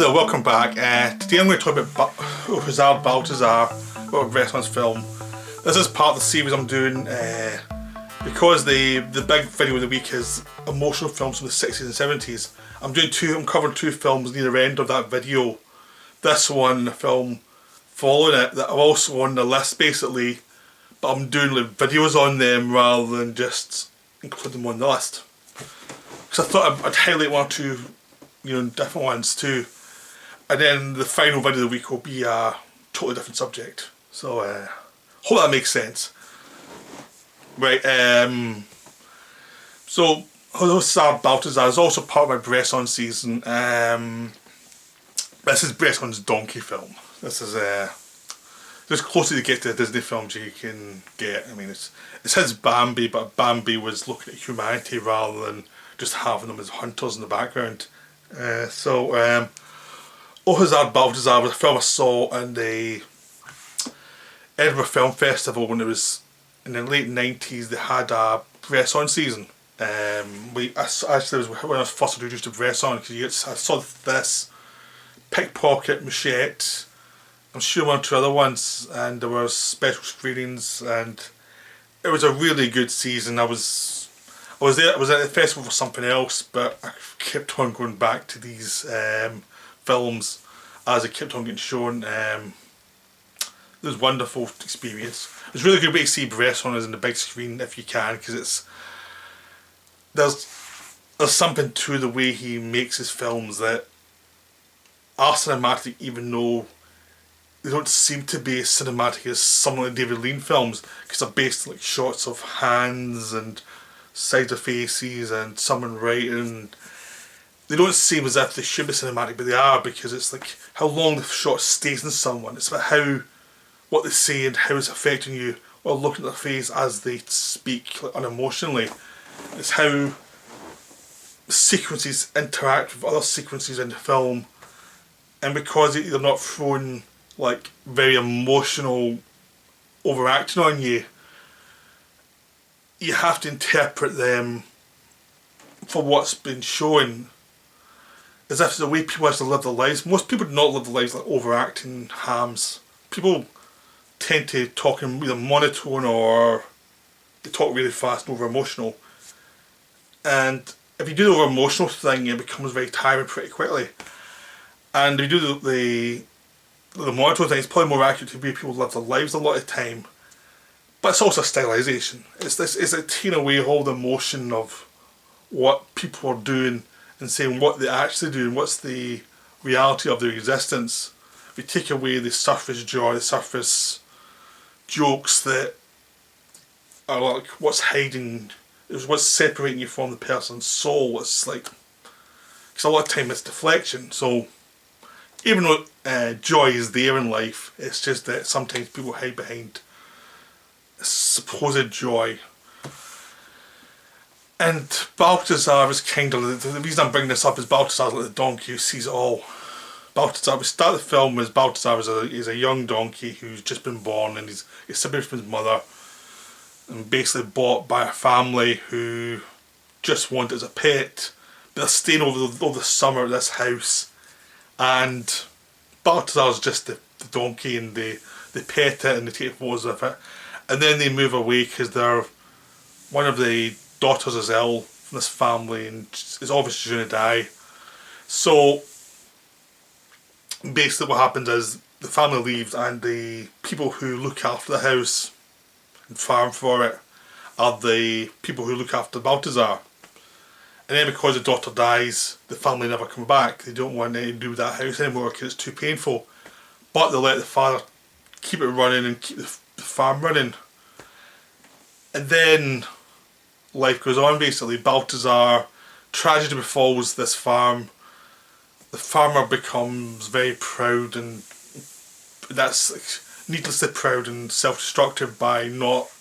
Hello there, welcome back. Today I'm going to talk about Hasard Balthazar, about Bresson's film. This is part of the series I'm doing because the big video of the week is emotional films from the 60s and 70s. I'm covering two films near the end of that video. This one, the film following it, that are also on the list basically, but I'm doing like videos on them rather than just including them on the list. Because I thought I'd highlight one or two, different ones too. And then the final video of the week will be a totally different subject. So, hope that makes sense. Right, so Hasard Balthazar is also part of my Bresson season. This is Bresson's donkey film. This is as close as you get to the Disney films you can get. I mean, it's his Bambi, but Bambi was looking at humanity rather than just having them as hunters in the background. Hasard Balthazar was a film I saw in the Edinburgh Film Festival when it was in the late 90s. They had a Bresson season. Actually, it was when I was first introduced to Bresson, because I saw this, Pickpocket, Machete, I'm sure one or two other ones, and there were special screenings, and it was a really good season. I was at the festival for something else, but I kept on going back to these films as it kept on getting shown. It was a wonderful experience. It's really good way to see Bresson as in the big screen if you can, because there's something to the way he makes his films that are cinematic, even though they don't seem to be as cinematic as some of the David Lean films, because they're based on like shots of hands and sides of faces and someone writing. They don't seem as if they should be cinematic, but they are, because it's like how long the shot stays in someone. It's about what they say and how it's affecting you while looking at their face as they speak, like, unemotionally. It's how sequences interact with other sequences in the film, and because they're not throwing like very emotional overacting on you, you have to interpret them for what's been shown, as if it's the way people actually live their lives. Most people do not live their lives like overacting hams. People tend to talk in either monotone or they talk really fast and over emotional. And if you do the over emotional thing, it becomes very tiring pretty quickly. And if you do the monotone thing, it's probably more accurate to the way people live their lives a lot of the time. But it's also a stylization. It's like taking away all the emotion of what people are doing and saying what they actually do and what's the reality of their existence. If you take away the surface joy, the surface jokes that are like what's hiding, is what's separating you from the person's soul. It's like, because a lot of time it's deflection. So even though joy is there in life, it's just that sometimes people hide behind supposed joy. And Balthazar is kind of, the reason I'm bringing this up is Balthazar is like the donkey who sees it all. Balthazar, we start the film as Balthazar is a young donkey who's just been born, and he's separated from his mother and basically bought by a family who just want it as a pet. But they're staying over the summer at this house, and Balthazar's just the donkey, and they pet it and they take photos of it. And then they move away because one of the daughters is ill from this family and is obviously going to die. So basically what happens is the family leaves, and the people who look after the house and farm for it are the people who look after Balthazar. And then because the daughter dies, the family never come back. They don't want anything to do with that house anymore because it's too painful. But they let the father keep it running and keep the farm running. And then life goes on basically. Balthazar, tragedy befalls this farm. The farmer becomes very proud, and that's like, needlessly proud and self-destructive by not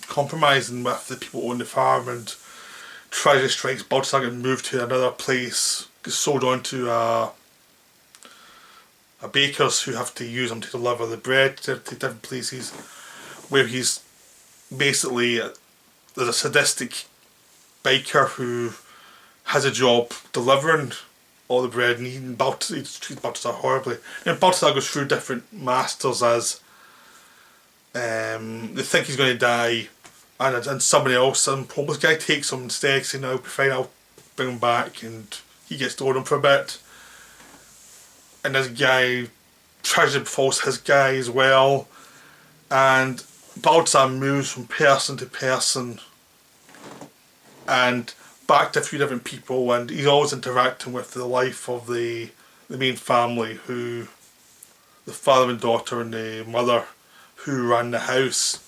compromising with the people who own the farm. And tragedy strikes. Balthazar gets moved to another place, gets sold on to a bakers who have to use him to deliver the bread to different places, where he's basically there's a sadistic baker who has a job delivering all the bread, and he treats Balthazar horribly. And Balthazar goes through different masters as they think he's going to die, and somebody else, some homeless guy, takes him instead, saying, "I'll be fine, I'll bring him back," and he gets to own him for a bit. And this guy, tragedy befalls his guy as well, and Balthazar moves from person to person and back to a few different people, and he's always interacting with the life of the main family, who the father and daughter and the mother who ran the house,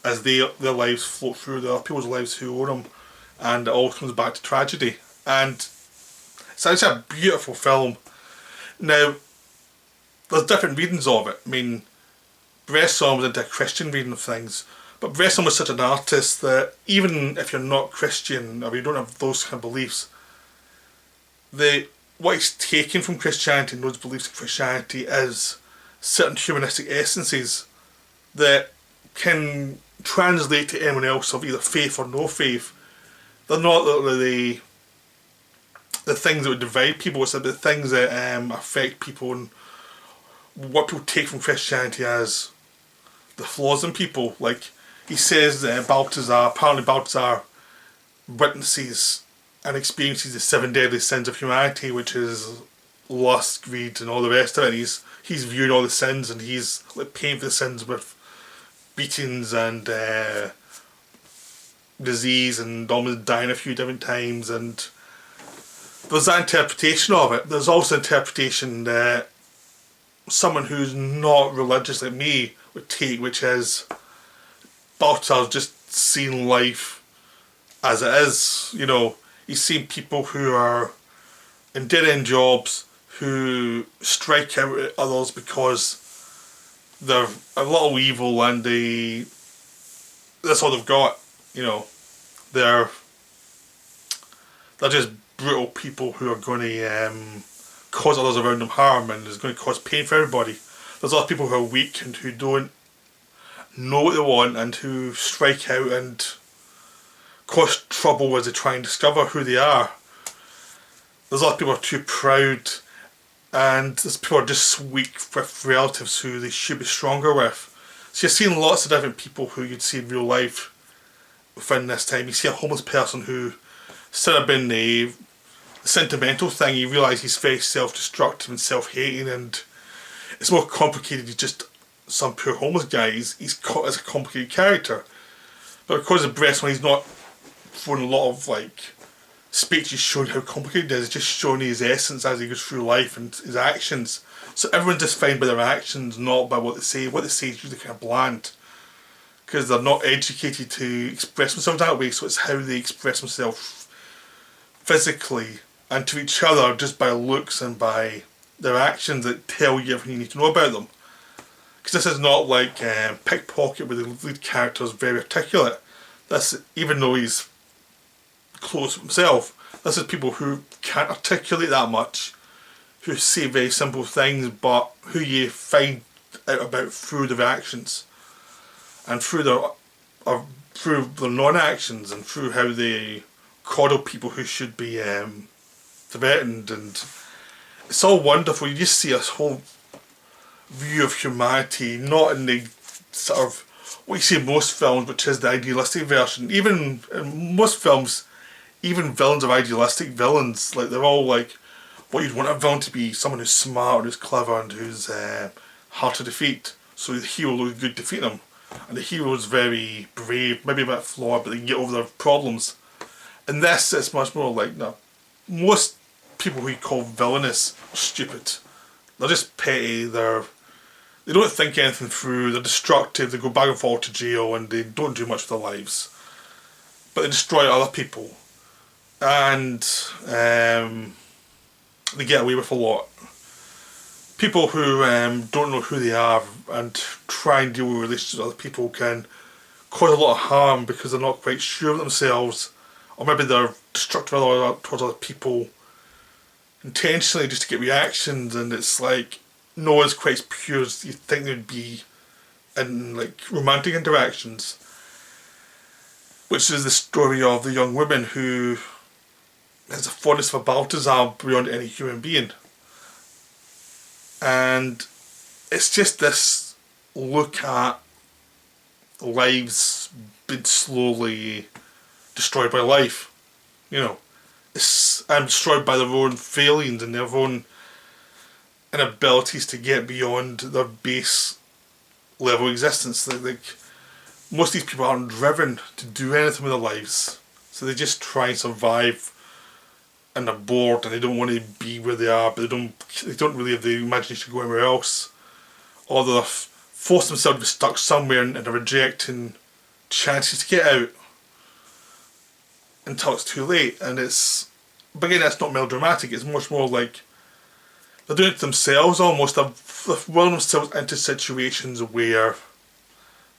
as their lives float through the other people's lives who own them, and it all comes back to tragedy. And it's actually a beautiful film. Now, there's different readings of it. I mean, Bresson was into a Christian reading of things, but Bresson was such an artist that even if you're not Christian or you don't have those kind of beliefs, what he's taken from Christianity and those beliefs in Christianity is certain humanistic essences that can translate to anyone else of either faith or no faith. They're not the things that would divide people, it's the things that affect people and what people take from Christianity as the flaws in people. Like he says, apparently Balthazar witnesses and experiences the 7 deadly sins of humanity, which is lust, greed, and all the rest of it. He's viewing all the sins, and he's like paying for the sins with beatings and disease and almost dying a few different times. And there's that interpretation of it. There's also interpretation that someone who's not religious like me would take, which is Balthazar's just seeing life as it is. You know, he's seen people who are in dead-end jobs who strike out at others because they're a little evil and that's all they've got. You know, they're just brutal people who are going to cause others around them harm, and is going to cause pain for everybody. There's other people who are weak and who don't know what they want and who strike out and cause trouble as they try and discover who they are. There's other people who are too proud, and there's people who are just weak with relatives who they should be stronger with. So you're seeing lots of different people who you'd see in real life within this time. You see a homeless person who, instead of being the sentimental thing, you realise he's very self-destructive and self-hating, and it's more complicated than just some poor homeless guy. He's as a complicated character. But because of Bresson, he's not throwing a lot of speeches showing how complicated it is. It's just showing his essence as he goes through life and his actions. So everyone's defined by their actions, not by what they say. What they say is usually kind of bland, because they're not educated to express themselves that way. So it's how they express themselves physically and to each other just by looks and by their actions that tell you everything you need to know about them. Because this is not like Pickpocket, where the lead character is very articulate. This, even though he's close to himself, this is people who can't articulate that much, who say very simple things, but who you find out about through their actions and through their non-actions and through how they coddle people who should be threatened. And it's all wonderful. You just see this whole view of humanity, not in the sort of what you see in most films, which is the idealistic version. Even in most films, even villains are idealistic villains. Like, they're all like what you'd want a villain to be: someone who's smart and who's clever and who's hard to defeat. So the hero looks good defeating him, and the hero is very brave, maybe a bit flawed, but they can get over their problems. In this, it's much more like, no, most people who you call villainous are stupid. They're just petty. They don't think anything through. They're destructive. They go back and forth to jail, and they don't do much with their lives. But they destroy other people, and they get away with a lot. People who don't know who they are and try and deal with relationships with other people can cause a lot of harm because they're not quite sure of themselves, or maybe they're destructive towards other people intentionally just to get reactions. And it's like, no one's quite as pure as you think they would be in romantic interactions, which is the story of the young woman who has a fondness for Balthazar beyond any human being. And it's just this look at lives being slowly destroyed by life. You know, it's destroyed by their own failings and their own inabilities to get beyond their base level existence. Like most of these people aren't driven to do anything with their lives, so they just try and survive, and they're bored and they don't want to be where they are, but they don't really have the imagination to go anywhere else, or they're force themselves to be stuck somewhere and they're rejecting chances to get out until it's too late. And but again, that's not melodramatic, it's much more like they're doing it to themselves almost. They're willing themselves into situations where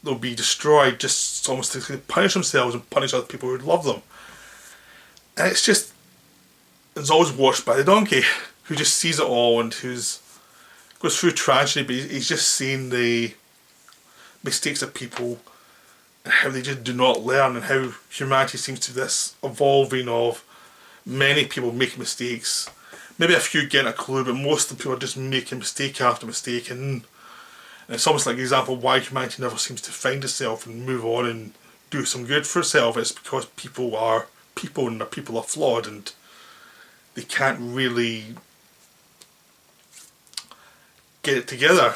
they'll be destroyed just almost to punish themselves and punish other people who would love them. And it's always watched by the donkey, who just sees it all and goes through tragedy, but he's just seeing the mistakes of people and how they just do not learn, and how humanity seems to be this evolving of many people making mistakes. Maybe a few getting a clue, but most of the people are just making mistake after mistake, and it's almost like an example of why humanity never seems to find itself and move on and do some good for itself. It's because people are people and people are flawed and they can't really get it together.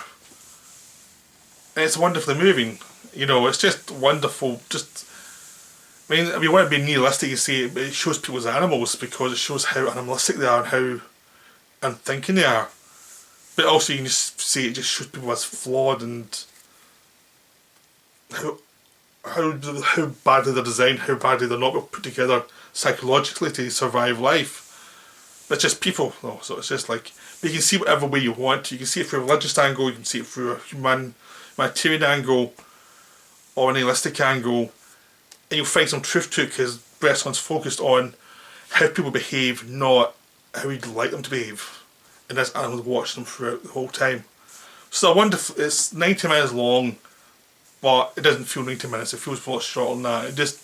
And it's wonderfully moving. You know, it's just wonderful. I mean, if you want to be nihilistic, you say it shows people as animals because it shows how animalistic they are and how unthinking they are. But also you can just say it just shows people as flawed and how badly they're designed, how badly they're not put together psychologically to survive life. But it's just people, though, so it's just like, you can see whatever way you want. You can see it through a religious angle, you can see it through a humanitarian angle, or a nihilistic angle, and you'll find some truth to it because Bresson's focused on how people behave, not how you'd like them to behave. And this animal watch them throughout the whole time. So it's 90 minutes long, but it doesn't feel 90 minutes, it feels a lot shorter than that.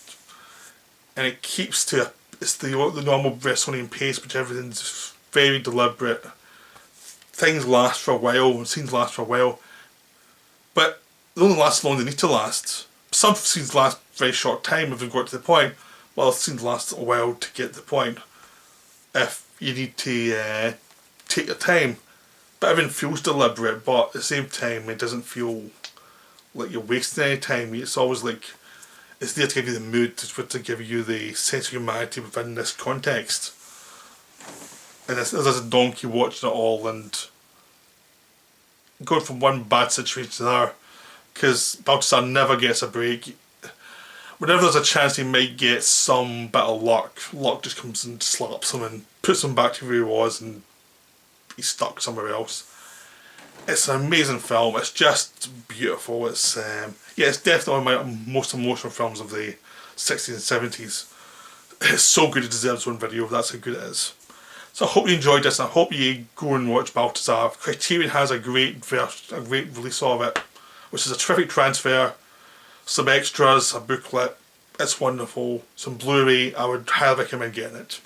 And it keeps to the normal Bressonian pace, which everything's very deliberate. Things last for a while, scenes last for a while, but they only last as long as they need to last. Some scenes last a very short time if they've got to the point, while scenes last a while to get to the point if you need to take your time. But everything feels deliberate, but at the same time it doesn't feel like you're wasting any time. It's always like it's there to give you the mood, to give you the sense of humanity within this context. And there's a donkey watching it all and going from one bad situation to another, because Balthazar never gets a break. Whenever there's a chance he might get some bit of luck just comes and slaps him and puts him back to where he was and he's stuck somewhere else. It's an amazing film, it's just beautiful. It's definitely one of my most emotional films of the 60s and 70s. It's so good it deserves its own video, that's how good it is. So I hope you enjoyed this and I hope you go and watch Balthazar. Criterion has a great release of it, which is a terrific transfer, some extras, a booklet, it's wonderful, some Blu-ray. I would highly recommend getting it.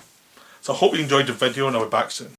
So I hope you enjoyed the video and I'll be back soon.